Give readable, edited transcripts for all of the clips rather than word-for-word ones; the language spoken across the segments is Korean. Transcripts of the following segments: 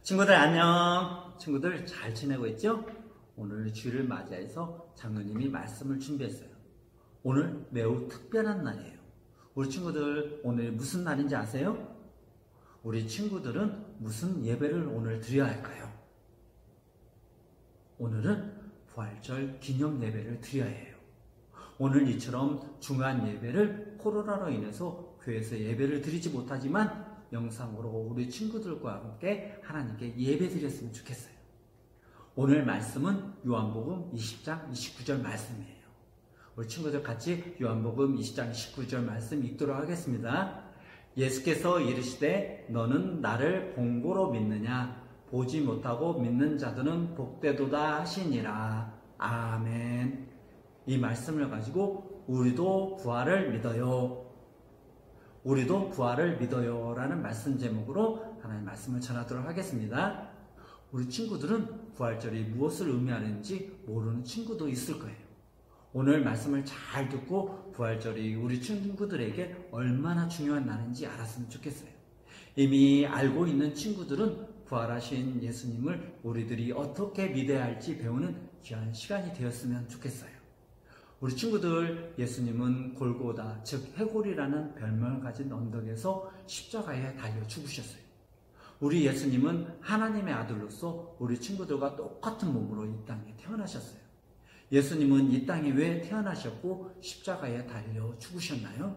친구들 안녕. 친구들 잘 지내고 있죠? 오늘 주일을 맞이해서 장로님이 말씀을 준비했어요. 오늘 매우 특별한 날이에요. 우리 친구들 오늘 무슨 날인지 아세요? 우리 친구들은 무슨 예배를 오늘 드려야 할까요? 오늘은 부활절 기념 예배를 드려야 해요. 오늘 이처럼 중요한 예배를 코로나로 인해서 교회에서 예배를 드리지 못하지만 영상으로 우리 친구들과 함께 하나님께 예배 드렸으면 좋겠어요. 오늘 말씀은 요한복음 20장 29절 말씀이에요. 우리 친구들 같이 요한복음 20장 29절 말씀 읽도록 하겠습니다. 예수께서 이르시되 너는 나를 본고로 믿느냐? 보지 못하고 믿는 자들은 복되도다 하시니라. 아멘. 이 말씀을 가지고 우리도 부활을 믿어요. 우리도 부활을 믿어요 라는 말씀 제목으로 하나님의 말씀을 전하도록 하겠습니다. 우리 친구들은 부활절이 무엇을 의미하는지 모르는 친구도 있을 거예요. 오늘 말씀을 잘 듣고 부활절이 우리 친구들에게 얼마나 중요한 날인지 알았으면 좋겠어요. 이미 알고 있는 친구들은 부활하신 예수님을 우리들이 어떻게 믿어야 할지 배우는 귀한 시간이 되었으면 좋겠어요. 우리 친구들, 예수님은 골고다, 즉 해골이라는 별명을 가진 언덕에서 십자가에 달려 죽으셨어요. 우리 예수님은 하나님의 아들로서 우리 친구들과 똑같은 몸으로 이 땅에 태어나셨어요. 예수님은 이 땅에 왜 태어나셨고 십자가에 달려 죽으셨나요?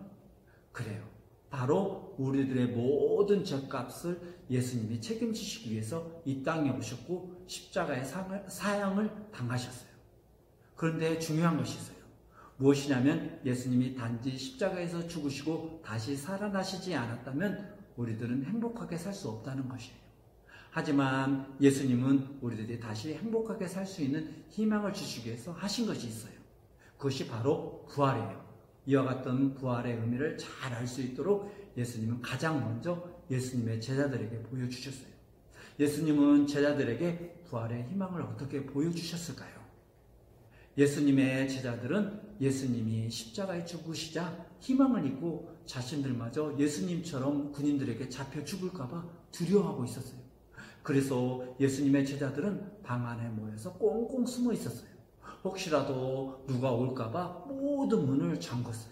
그래요. 바로 우리들의 모든 죄값을 예수님이 책임지시기 위해서 이 땅에 오셨고 십자가의 사형을 당하셨어요. 그런데 중요한 것이 있어요. 무엇이냐면 예수님이 단지 십자가에서 죽으시고 다시 살아나시지 않았다면 우리들은 행복하게 살 수 없다는 것이에요. 하지만 예수님은 우리들이 다시 행복하게 살 수 있는 희망을 주시기 위해서 하신 것이 있어요. 그것이 바로 부활이에요. 이와 같은 부활의 의미를 잘 알 수 있도록 예수님은 가장 먼저 예수님의 제자들에게 보여주셨어요. 예수님은 제자들에게 부활의 희망을 어떻게 보여주셨을까요? 예수님의 제자들은 예수님이 십자가에 죽으시자 희망을 잊고 자신들마저 예수님처럼 군인들에게 잡혀 죽을까봐 두려워하고 있었어요. 그래서 예수님의 제자들은 방 안에 모여서 꽁꽁 숨어 있었어요. 혹시라도 누가 올까봐 모든 문을 잠궜어요.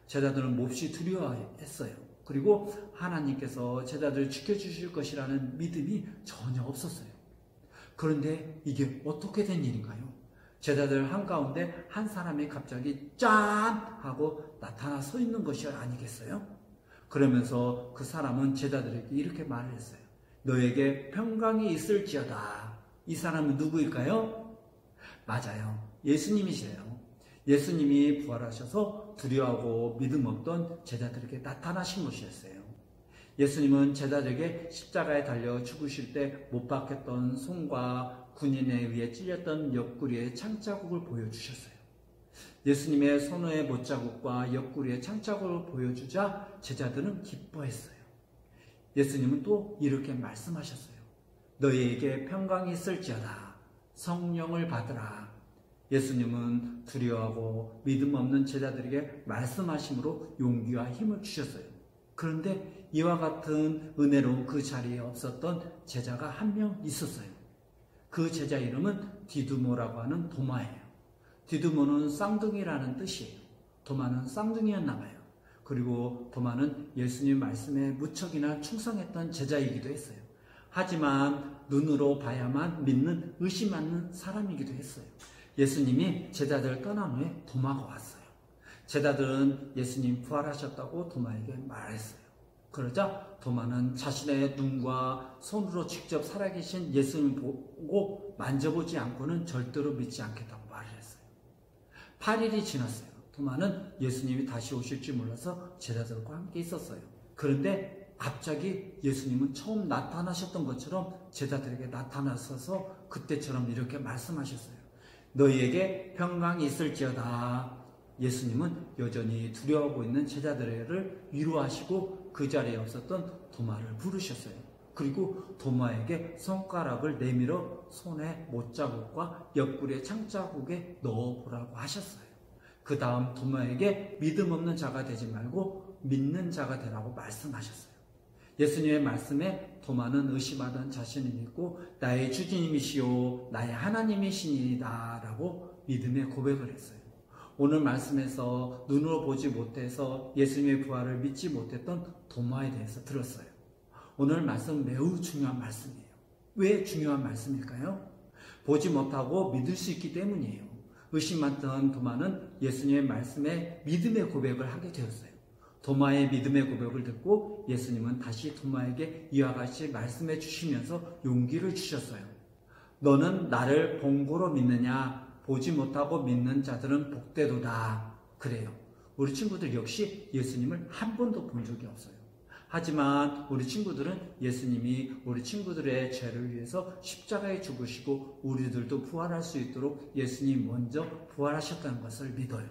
제자들은 몹시 두려워했어요. 그리고 하나님께서 제자들을 지켜주실 것이라는 믿음이 전혀 없었어요. 그런데 이게 어떻게 된 일인가요? 제자들 한가운데 한 사람이 갑자기 짠! 하고 나타나 서 있는 것이 아니겠어요? 그러면서 그 사람은 제자들에게 이렇게 말을 했어요. 너에게 평강이 있을지어다. 이 사람은 누구일까요? 맞아요. 예수님이세요. 예수님이 부활하셔서 두려워하고 믿음 없던 제자들에게 나타나신 것이었어요. 예수님은 제자들에게 십자가에 달려 죽으실 때 못 박혔던 손과 군인에 의해 찔렸던 옆구리의 창자국을 보여주셨어요. 예수님의 손의 못자국과 옆구리의 창자국을 보여주자 제자들은 기뻐했어요. 예수님은 또 이렇게 말씀하셨어요. 너희에게 평강이 있을지어다. 성령을 받으라. 예수님은 두려워하고 믿음 없는 제자들에게 말씀하심으로 용기와 힘을 주셨어요. 그런데 이와 같은 은혜로운 그 자리에 없었던 제자가 한 명 있었어요. 그 제자 이름은 디두모라고 하는 도마예요. 디두모는 쌍둥이라는 뜻이에요. 도마는 쌍둥이였나 봐요. 그리고 도마는 예수님 말씀에 무척이나 충성했던 제자이기도 했어요. 하지만 눈으로 봐야만 믿는 의심 많는 사람이기도 했어요. 예수님이 제자들 떠난 후에 도마가 왔어요. 제자들은 예수님 부활하셨다고 도마에게 말했어요. 그러자 도마는 자신의 눈과 손으로 직접 살아계신 예수님을 보고 만져보지 않고는 절대로 믿지 않겠다고 말을 했어요. 8일이 지났어요. 도마는 예수님이 다시 오실 줄 몰라서 제자들과 함께 있었어요. 그런데 갑자기 예수님은 처음 나타나셨던 것처럼 제자들에게 나타나셔서 그때처럼 이렇게 말씀하셨어요. 너희에게 평강이 있을지어다. 예수님은 여전히 두려워하고 있는 제자들을 위로하시고 그 자리에 없었던 도마를 부르셨어요. 그리고 도마에게 손가락을 내밀어 손에 못자국과 옆구리의 창자국에 넣어보라고 하셨어요. 그 다음 도마에게 믿음 없는 자가 되지 말고 믿는 자가 되라고 말씀하셨어요. 예수님의 말씀에 도마는 의심하던 자신을 믿고 나의 주님이시오 나의 하나님이시니이다 라고 믿음의 고백을 했어요. 오늘 말씀에서 눈으로 보지 못해서 예수님의 부활을 믿지 못했던 도마에 대해서 들었어요. 오늘 말씀 매우 중요한 말씀이에요. 왜 중요한 말씀일까요? 보지 못하고 믿을 수 있기 때문이에요. 의심했던 도마는 예수님의 말씀에 믿음의 고백을 하게 되었어요. 도마의 믿음의 고백을 듣고 예수님은 다시 도마에게 이와 같이 말씀해 주시면서 용기를 주셨어요. 너는 나를 본고로 믿느냐? 보지 못하고 믿는 자들은 복되도다. 그래요. 우리 친구들 역시 예수님을 한 번도 본 적이 없어요. 하지만 우리 친구들은 예수님이 우리 친구들의 죄를 위해서 십자가에 죽으시고 우리들도 부활할 수 있도록 예수님 먼저 부활하셨다는 것을 믿어요.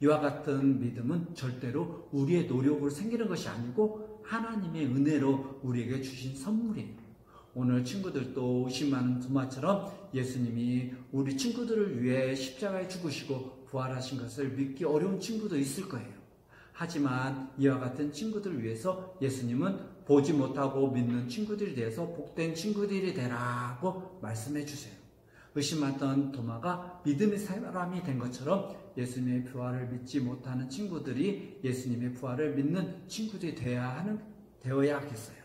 이와 같은 믿음은 절대로 우리의 노력으로 생기는 것이 아니고 하나님의 은혜로 우리에게 주신 선물이에요. 오늘 친구들도 의심하는 도마처럼 예수님이 우리 친구들을 위해 십자가에 죽으시고 부활하신 것을 믿기 어려운 친구도 있을 거예요. 하지만 이와 같은 친구들을 위해서 예수님은 보지 못하고 믿는 친구들이 되어서 복된 친구들이 되라고 말씀해 주세요. 의심하던 도마가 믿음의 사람이 된 것처럼 예수님의 부활을 믿지 못하는 친구들이 예수님의 부활을 믿는 친구들이 되어야 하겠어요.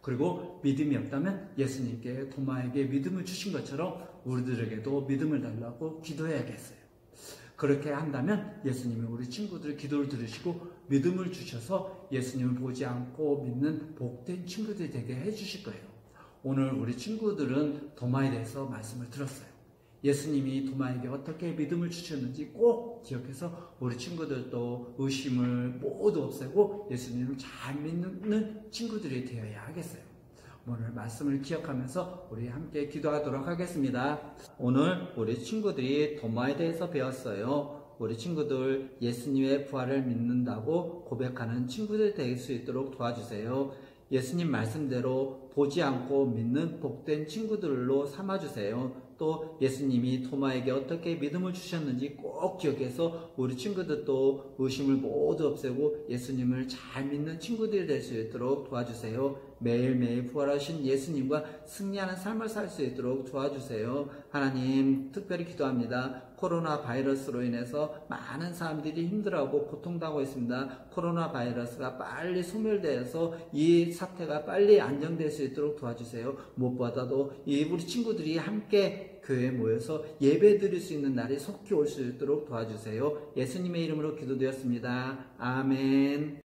그리고 믿음이 없다면 예수님께 도마에게 믿음을 주신 것처럼 우리들에게도 믿음을 달라고 기도해야겠어요. 그렇게 한다면 예수님이 우리 친구들 기도를 들으시고 믿음을 주셔서 예수님을 보지 않고 믿는 복된 친구들이 되게 해주실 거예요. 오늘 우리 친구들은 도마에 대해서 말씀을 들었어요. 예수님이 도마에게 어떻게 믿음을 주셨는지 꼭 기억해서 우리 친구들도 의심을 모두 없애고 예수님을 잘 믿는 친구들이 되어야 하겠어요. 오늘 말씀을 기억하면서 우리 함께 기도하도록 하겠습니다. 오늘 우리 친구들이 도마에 대해서 배웠어요. 우리 친구들 예수님의 부활을 믿는다고 고백하는 친구들 될 수 있도록 도와주세요. 예수님 말씀대로 보지 않고 믿는 복된 친구들로 삼아주세요. 또 예수님이 도마에게 어떻게 믿음을 주셨는지 꼭 기억해서 우리 친구들도 의심을 모두 없애고 예수님을 잘 믿는 친구들이 될 수 있도록 도와주세요. 매일매일 부활하신 예수님과 승리하는 삶을 살 수 있도록 도와주세요. 하나님, 특별히 기도합니다. 코로나 바이러스로 인해서 많은 사람들이 힘들어하고 고통당하고 있습니다. 코로나 바이러스가 빨리 소멸되어서 이 사태가 빨리 안정될 수 있도록 도와주세요. 무엇보다도 우리 친구들이 함께 교회에 모여서 예배 드릴 수 있는 날이 속히 올 수 있도록 도와주세요. 예수님의 이름으로 기도드렸습니다. 아멘.